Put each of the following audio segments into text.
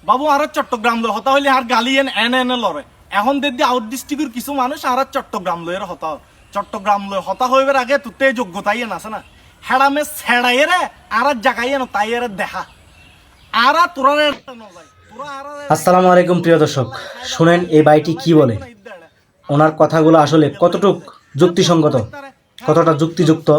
বাবু আর চট্টগ্রাম লয় হতা হইলে আর গালি এনে লড়ে এখন দেখি আউট ডিস্ট্রিক্টের কিছু মানুষ আর চট্টগ্রাম লয়ের হতা চট্টগ্রাম লয় হতা হইবার আগে তুতে যোগ্যতাই আছে না হেড়ামে ছেড়াই রে আর জায়গায় এনো তাই এর দেখা আর তোরা আসসালামু আলাইকুম প্রিয় দর্শক, শুনেন এই ভাইটি কি বলে। ওনার কথাগুলো আসলে কতটুক যুক্তিসঙ্গত, কতটা যুক্তিযুক্ত।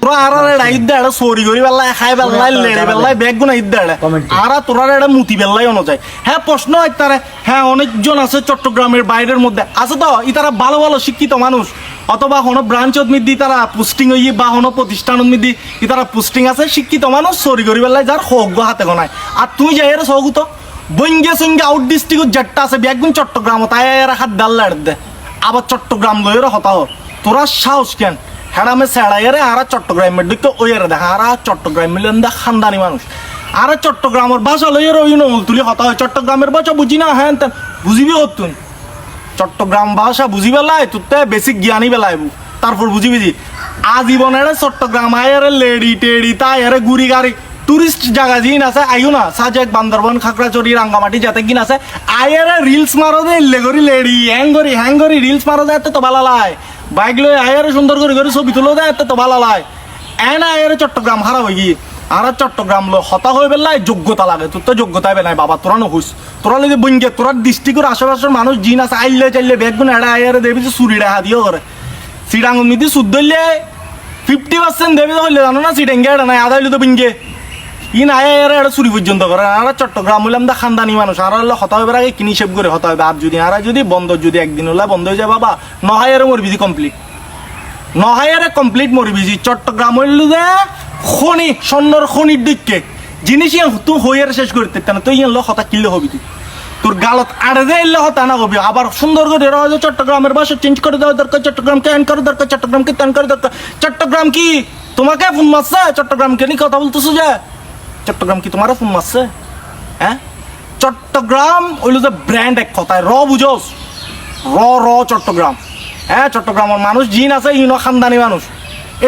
তোরা আর ইদ্দাড়ে চোরি করি বেলা খাই বেলাই লেড়ে বেলাই ব্যাগ গুনা ইদ্দাড়ে আর তোরা এটা মুতি বেলাই অনুযায়ী। হ্যাঁ প্রশ্ন ইতারে, হ্যাঁ অনেকজন আছে চট্টগ্রামের বাইরের মধ্যে আছে তো ইতারা ভালো ভালো শিক্ষিত মানুষ অথবা কোনো ব্রাঞ্চত মিদি তারা পোস্টিং হই বা কোনো প্রতিষ্ঠানত মিদি ইতারা পোস্টিং আছে শিক্ষিত মানুষ চোরি করি বেলাই যার হোক হাতে গোনায়। আর তুই যাই এর সৌগুত বঙ্গে সঙ্গে আউট ডিস্ট্রিক্ট যেটা আছে ব্যাগুন চট্টগ্রাম তাই এরা হাত ডাল লাড় দে আবার চট্টগ্রাম লয়ের হতা তোরা সাহস কেন হেড়ামে সেড়াই রে আর চট্টগ্রামের দিকে ওই দেখা আর চট্টগ্রাম মিলেন দা খানদানি মানুষ আর চট্টগ্রামের ভাষা লইয়ের ওই নল তুলি হতা হয় চট্টগ্রামের ভাষা বুঝি না হ্যাঁ বুঝিবি হতুন চট্টগ্রাম ভাষা বুঝি বেলায় তোতে বেসিক জ্ঞানী বেলায় তারপর বুঝিবি যে আজীবনের চট্টগ্রাম আয়ের লেডি টেডি তাই আরে গুড়ি গাড়ি টুরিস্ট জায়গা জিন আছে আইও না সাজেক বান্দরবন খাগড়াছড়ি রাঙ্গামাটি যাতে কিন আছে আয়ের রিলস মারো দে ইল্লে করি লেডি হ্যাং করি রিলস মারো দেয় তো ভালো লাই বাইক লই আয়ের সুন্দর করে করে ছবি তুলো দেয় তো ভালো লাই এন আয়ের চট্টগ্রাম হারা হয়ে গিয়ে আর চট্টগ্রাম লো হতা হয়ে বেলায় যোগ্যতা লাগে তোর তো যোগ্যতা বেলাই বাবা তোরা নহইস তোরা লেগে বইনগে তোরা ডিস্ট্রিক্টের আশেপাশের মানুষ জিন আছে আইলে চাইলে বেগুন এড়া আয়ের দেবি যে চুরি রেহা দিও করে সিডাঙ্গন মিদি সুদ ধরলে 50% দেবে হইলে জানো না সিডেঙ্গে এটা নাই আধা হইলে তো বিনগে ই না এটা চুরি পর্যন্ত করে আর চট্টগ্রাম হইলাম দা খানদানি মানুষ আর হলে হতা হবে আগে কিনি সেভ করে হতা হবে আর যদি বন্ধ যদি একদিন হলে বন্ধ হয়ে যায় বাবা নহাইয়ারে মরবিজি কমপ্লিট নহাইয়ারে কমপ্লিট মরবিজি চট্টগ্রাম হইল যে খনি স্বর্ণর খনির দিককে জিনিস তুই হইয়ার শেষ করতে না তুই ইয়ান হতা কিনলে হবি তুই তোর গালত আড়ে যে এলে হতা না হবি আবার সুন্দর করে চট্টগ্রামের ভাষা চেঞ্জ করে দেওয়া দরকার চট্টগ্রামকে এন করে দরকার চট্টগ্রামকে তেন করে দরকার চট্টগ্রাম কি তোমাকে ফোন মারছে চট্টগ্রামকে নিয়ে কথা বলতেছো যে চট্টগ্রাম কি তোমার ফোন মারছে হ্যাঁ চট্টগ্রাম ওইলো যে ব্র্যান্ড এক কথায় বুঝোস র চট্টগ্রাম হ্যাঁ চট্টগ্রামের মানুষ জিন আছে ইনো খানদানি মানুষ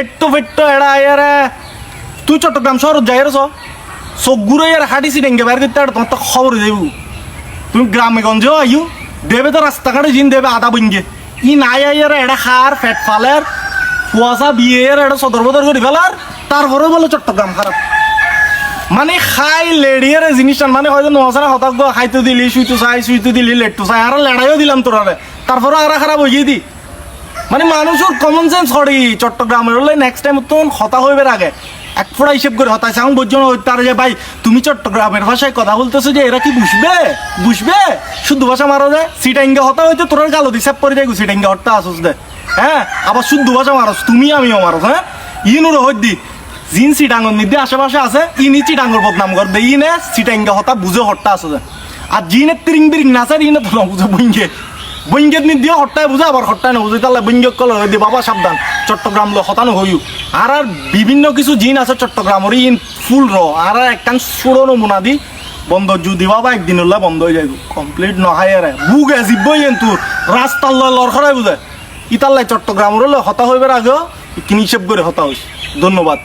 একটু ফেট্টো এড়া এরে তুই চট্টগ্রাম শহর যাই রে চোখ ঘুরে এর হাঁটিছি ডেঙ্গে বাইর করতে তোমার তো খবর দেব তুমি গ্রামে গঞ্জেও আইও দেবে তো রাস্তাঘাটে জিন দেবে আদা বইঙ্গে ই নাই আইয়ার এড়া খার ফেট ফালের কুয়াশা বিয়ে এটা সদর বদর করে ফেলার তারপরে বলে চট্টগ্রাম খারাপ মানে খাই লেডিয়ারে জিনিসটা মানে হয়তো নসারা হতাক খাইতে দিলি শুইতে দিলি লেট্টু চাই আর লেড়াইও দিলাম তোরারে তারপরে আর খারাপ হয়ে দি মানে মানুষের কমন সেন্স হরি চট্টগ্রামের হলে নেক্সট টাইম তখন হতা হইবে আগে এক ফোড়া হিসেব করে হতায় সাউন্ড বোঝো তার যে ভাই তুমি চট্টগ্রামের ভাষায় কথা বলতেছো যে এরা কি বুঝবে শুদ্ধ ভাষা মারো যায় সিটাইঙ্গে হতা হইতে তোর গালো দিসাপ করে যাই সিটাইঙ্গে হট্টা আসুস দে হ্যাঁ আবার শুদ্ধ ভাষা মারস তুমি আমিও মারস হ্যাঁ ইনুরো হই দি জিন চিটাঙ্গর নিদে আশেপাশে আছে ইনি চিটাঙ্গর বদনাম কর দে ইনে চিটাঙ্গে হতা বুঝে হট্টা আছে আর জিনে তিরিং বিরিং নাচার ইনে তো বুঝে বইঙ্গে নিদিও হট্টায় বুঝে আবার হট্টায় না বুঝে তাহলে বইঙ্গ কলে হয়ে বাবা সাবধান চট্টগ্রাম লো হতানো হইও আর বিভিন্ন কিছু জিন আছে চট্টগ্রামের ইন ফুল আর একখান ছোড়ো নমুনা দি বন্ধ যদি বাবা একদিন হলে বন্ধ হয়ে যাইব কমপ্লিট নহাই আরে বুগে জিব্বই তোর রাস্তার লড় খরাই বুঝে ইতাল্লাই চট্টগ্রামের হলে হতা হইবার আগেও কিনি হিসেব করে হতা হইস। ধন্যবাদ।